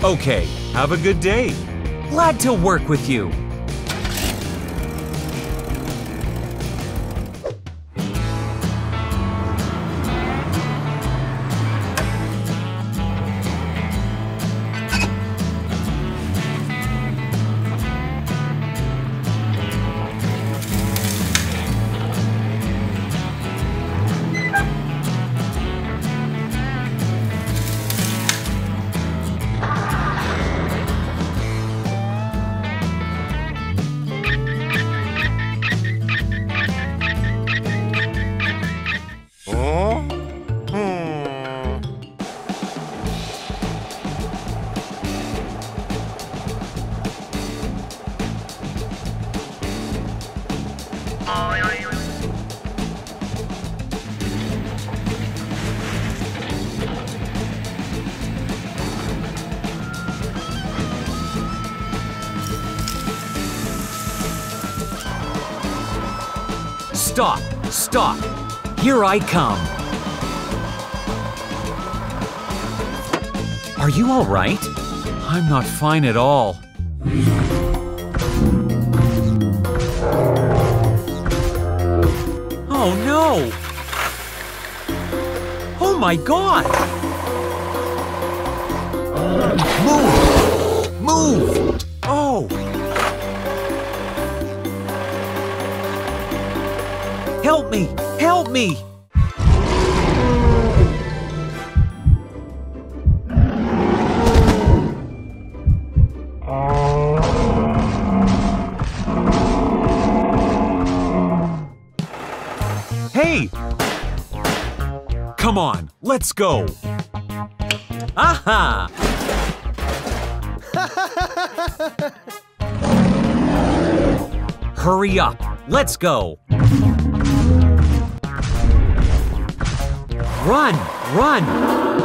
Okay, have a good day. Glad to work with you. Stop! Stop! Here I come! Are you all right? I'm not fine at all. Oh no! Oh my God! Move! Move! Oh! Help me! Help me! Hey! Come on, let's go! Aha! Hurry up! Let's go! Run! Run!